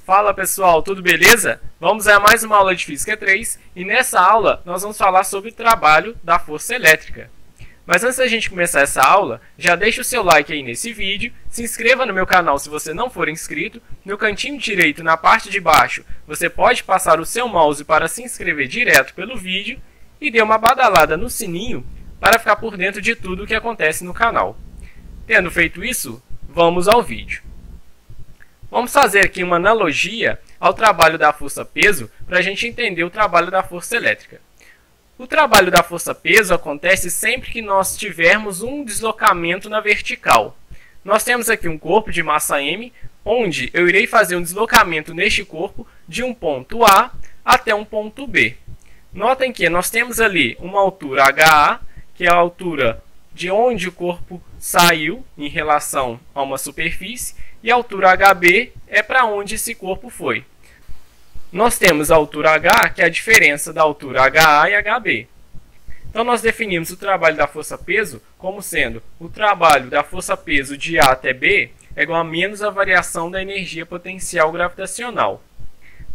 Fala pessoal, tudo beleza? Vamos a mais uma aula de Física 3 e nessa aula nós vamos falar sobre o trabalho da força elétrica. Mas antes da gente começar essa aula, já deixa o seu like aí nesse vídeo, se inscreva no meu canal se você não for inscrito, no cantinho direito na parte de baixo você pode passar o seu mouse para se inscrever direto pelo vídeo e dê uma badalada no sininho para ficar por dentro de tudo o que acontece no canal. Tendo feito isso, vamos ao vídeo. Vamos fazer aqui uma analogia ao trabalho da força-peso para a gente entender o trabalho da força elétrica. O trabalho da força-peso acontece sempre que nós tivermos um deslocamento na vertical. Nós temos aqui um corpo de massa m, onde eu irei fazer um deslocamento neste corpo de um ponto A até um ponto B. Notem que nós temos ali uma altura HA, que é a altura de onde o corpo saiu em relação a uma superfície, e a altura HB é para onde esse corpo foi. Nós temos a altura H, que é a diferença da altura HA e HB. Então, nós definimos o trabalho da força-peso como sendo o trabalho da força-peso de A até B é igual a menos a variação da energia potencial gravitacional.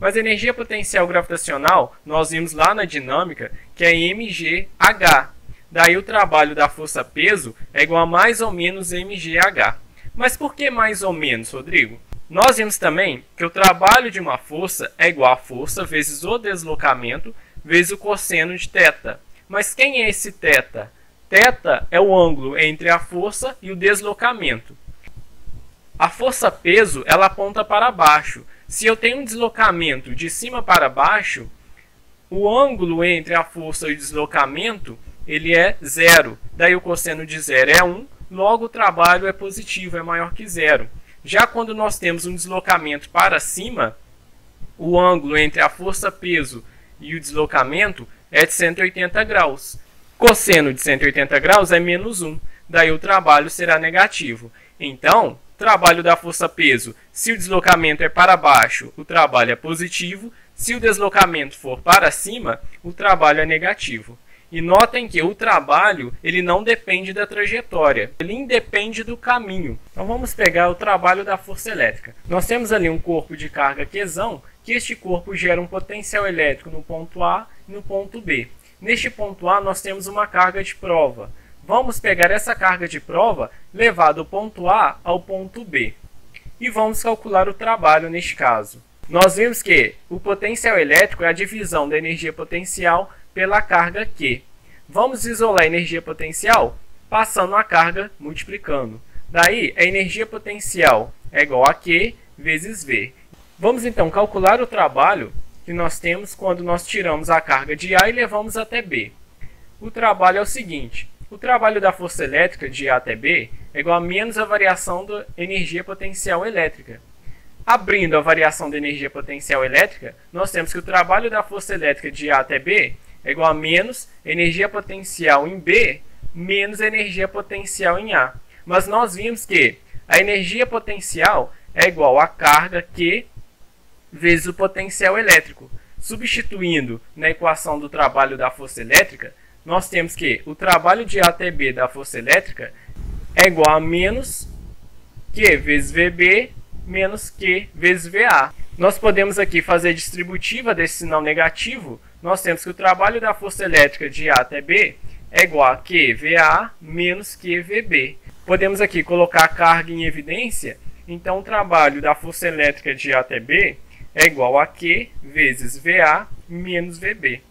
Mas a energia potencial gravitacional, nós vimos lá na dinâmica, que é mgh. Daí, o trabalho da força-peso é igual a mais ou menos mgh. Mas por que mais ou menos, Rodrigo? Nós vimos também que o trabalho de uma força é igual a força vezes o deslocamento vezes o cosseno de θ. Mas quem é esse θ? Θ é o ângulo entre a força e o deslocamento. A força-peso ela aponta para baixo. Se eu tenho um deslocamento de cima para baixo, o ângulo entre a força e o deslocamento ele é zero. Daí o cosseno de zero é 1. Logo, o trabalho é positivo, é maior que zero. Já quando nós temos um deslocamento para cima, o ângulo entre a força-peso e o deslocamento é de 180 graus. Cosseno de 180 graus é menos 1. Daí o trabalho será negativo. Então, trabalho da força-peso, se o deslocamento é para baixo, o trabalho é positivo. Se o deslocamento for para cima, o trabalho é negativo. E notem que o trabalho ele não depende da trajetória, ele independe do caminho. Então vamos pegar o trabalho da força elétrica. Nós temos ali um corpo de carga Qzão, que este corpo gera um potencial elétrico no ponto A e no ponto B. Neste ponto A nós temos uma carga de prova. Vamos pegar essa carga de prova, levar do ponto A ao ponto B. E vamos calcular o trabalho neste caso. Nós vimos que o potencial elétrico é a divisão da energia potencial pela carga Q. Vamos isolar a energia potencial passando a carga multiplicando. Daí, a energia potencial é igual a Q vezes V. Vamos então calcular o trabalho que nós temos quando nós tiramos a carga de A e levamos até B. O trabalho é o seguinte: o trabalho da força elétrica de A até B é igual a menos a variação da energia potencial elétrica. Abrindo a variação da energia potencial elétrica, nós temos que o trabalho da força elétrica de A até B é igual a menos energia potencial em B menos energia potencial em A. Mas nós vimos que a energia potencial é igual a carga Q vezes o potencial elétrico. Substituindo na equação do trabalho da força elétrica, nós temos que o trabalho de A até B da força elétrica é igual a menos Q vezes VB menos Q vezes VA. Nós podemos aqui fazer a distributiva desse sinal negativo. Nós temos que o trabalho da força elétrica de A até B é igual a QVA menos QVB. Podemos aqui colocar a carga em evidência. Então, o trabalho da força elétrica de A até B é igual a Q vezes VA menos VB.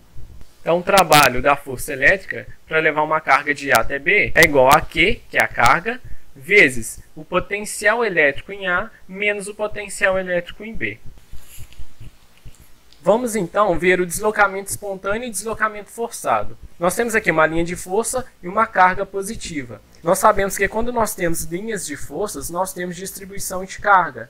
Então, o trabalho da força elétrica para levar uma carga de A até B é igual a Q, que é a carga, vezes o potencial elétrico em A menos o potencial elétrico em B. Vamos então ver o deslocamento espontâneo e deslocamento forçado. Nós temos aqui uma linha de força e uma carga positiva. Nós sabemos que quando nós temos linhas de forças, nós temos distribuição de carga.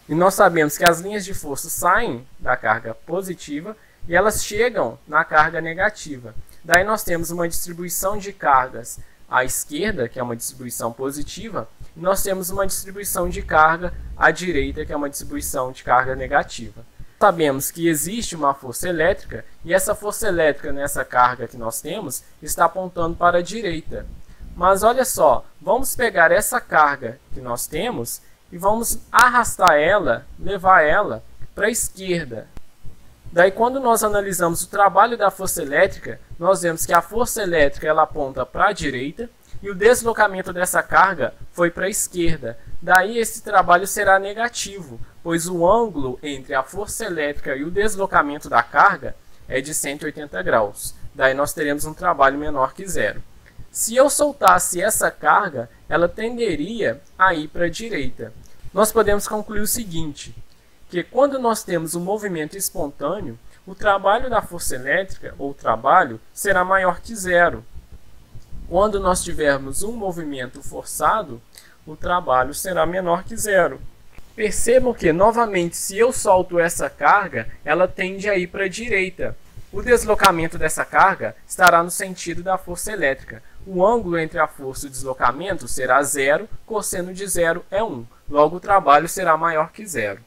E nós sabemos que as linhas de força saem da carga positiva e elas chegam na carga negativa. Daí nós temos uma distribuição de cargas à esquerda, que é uma distribuição positiva, e nós temos uma distribuição de carga à direita, que é uma distribuição de carga negativa. Sabemos que existe uma força elétrica e essa força elétrica nessa carga que nós temos está apontando para a direita. Mas olha só, vamos pegar essa carga que nós temos e vamos arrastar ela, levar ela para a esquerda. Daí, quando nós analisamos o trabalho da força elétrica, nós vemos que a força elétrica ela aponta para a direita e o deslocamento dessa carga foi para a esquerda. Daí, esse trabalho será negativo, pois o ângulo entre a força elétrica e o deslocamento da carga é de 180 graus. Daí, nós teremos um trabalho menor que zero. Se eu soltasse essa carga, ela tenderia a ir para a direita. Nós podemos concluir o seguinte, que quando nós temos um movimento espontâneo, o trabalho da força elétrica, ou trabalho, será maior que zero. Quando nós tivermos um movimento forçado, o trabalho será menor que zero. Percebam que, novamente, se eu solto essa carga, ela tende a ir para a direita. O deslocamento dessa carga estará no sentido da força elétrica. O ângulo entre a força e o deslocamento será zero, cosseno de zero é 1. Logo, o trabalho será maior que zero.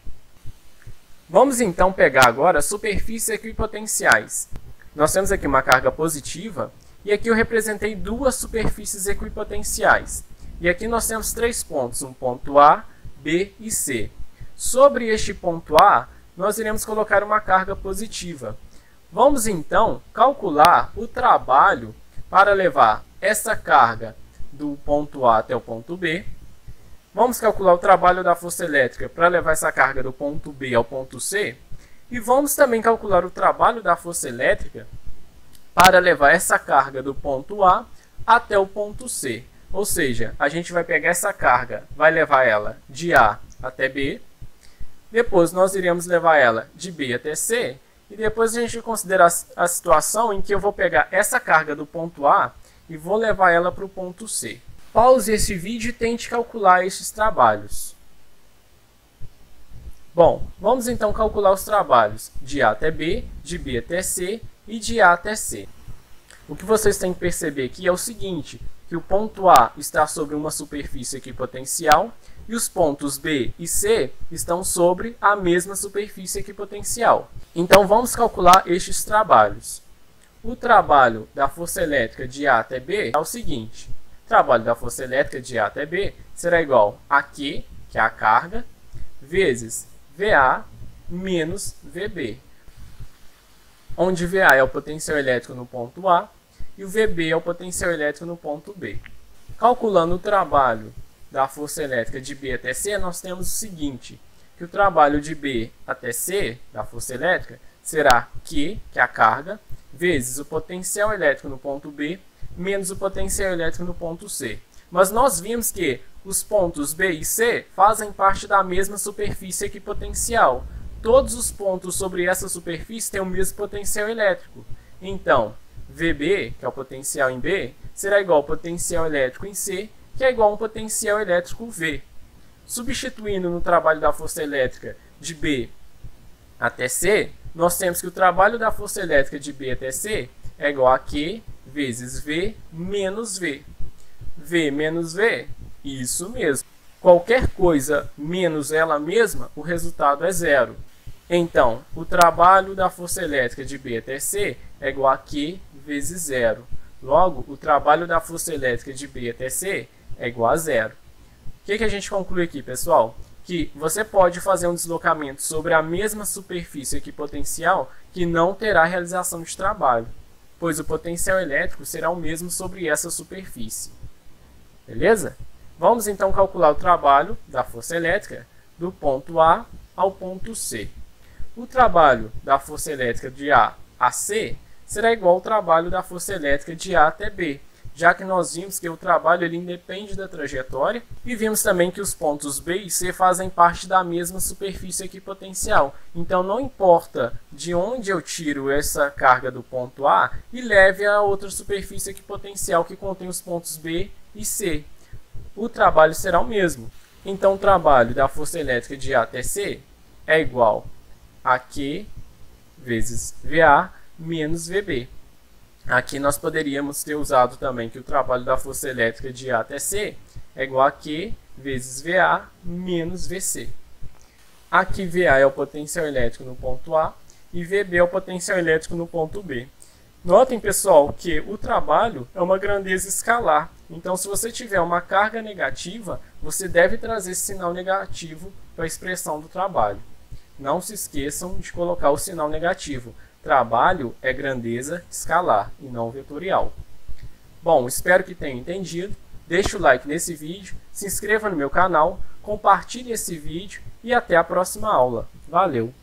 Vamos então pegar agora as superfícies equipotenciais. Nós temos aqui uma carga positiva e aqui eu representei duas superfícies equipotenciais. E aqui nós temos três pontos, um ponto A, B e C. Sobre este ponto A, nós iremos colocar uma carga positiva. Vamos então calcular o trabalho para levar essa carga do ponto A até o ponto B. Vamos calcular o trabalho da força elétrica para levar essa carga do ponto B ao ponto C. E vamos também calcular o trabalho da força elétrica para levar essa carga do ponto A até o ponto C. Ou seja, a gente vai pegar essa carga, vai levar ela de A até B. Depois nós iremos levar ela de B até C. E depois a gente vai considerar a situação em que eu vou pegar essa carga do ponto A e vou levar ela para o ponto C. Pause esse vídeo e tente calcular estes trabalhos. Bom, vamos então calcular os trabalhos de A até B, de B até C e de A até C. O que vocês têm que perceber aqui é o seguinte, que o ponto A está sobre uma superfície equipotencial e os pontos B e C estão sobre a mesma superfície equipotencial. Então vamos calcular estes trabalhos. O trabalho da força elétrica de A até B é o seguinte. O trabalho da força elétrica de A até B será igual a Q, que é a carga, vezes VA menos VB. Onde VA é o potencial elétrico no ponto A e o VB é o potencial elétrico no ponto B. Calculando o trabalho da força elétrica de B até C, nós temos o seguinte, que o trabalho de B até C, da força elétrica, será Q, que é a carga, vezes o potencial elétrico no ponto B, menos o potencial elétrico no ponto C. Mas nós vimos que os pontos B e C fazem parte da mesma superfície equipotencial. Todos os pontos sobre essa superfície têm o mesmo potencial elétrico. Então, VB, que é o potencial em B, será igual ao potencial elétrico em C, que é igual a um potencial elétrico V. Substituindo no trabalho da força elétrica de B até C, nós temos que o trabalho da força elétrica de B até C é igual a Q vezes V menos V. V menos V, isso mesmo. Qualquer coisa menos ela mesma, o resultado é zero. Então, o trabalho da força elétrica de B até C é igual a Q vezes zero. Logo, o trabalho da força elétrica de B até C é igual a zero. O que a gente conclui aqui, pessoal? Que você pode fazer um deslocamento sobre a mesma superfície equipotencial que não terá realização de trabalho, pois o potencial elétrico será o mesmo sobre essa superfície. Beleza? Vamos então calcular o trabalho da força elétrica do ponto A ao ponto C. O trabalho da força elétrica de A a C será igual ao trabalho da força elétrica de A até B, já que nós vimos que o trabalho ele independe da trajetória e vimos também que os pontos B e C fazem parte da mesma superfície equipotencial. Então não importa de onde eu tiro essa carga do ponto A e leve a outra superfície equipotencial que contém os pontos B e C. O trabalho será o mesmo. Então o trabalho da força elétrica de A até C é igual a Q vezes VA menos VB. Aqui nós poderíamos ter usado também que o trabalho da força elétrica de A até C é igual a Q vezes VA menos VC. Aqui VA é o potencial elétrico no ponto A e VB é o potencial elétrico no ponto B. Notem, pessoal, que o trabalho é uma grandeza escalar. Então, se você tiver uma carga negativa, você deve trazer esse sinal negativo para a expressão do trabalho. não se esqueçam de colocar o sinal negativo. Trabalho é grandeza escalar e não vetorial. Bom, espero que tenham entendido. Deixe o like nesse vídeo, se inscreva no meu canal, compartilhe esse vídeo e até a próxima aula. Valeu!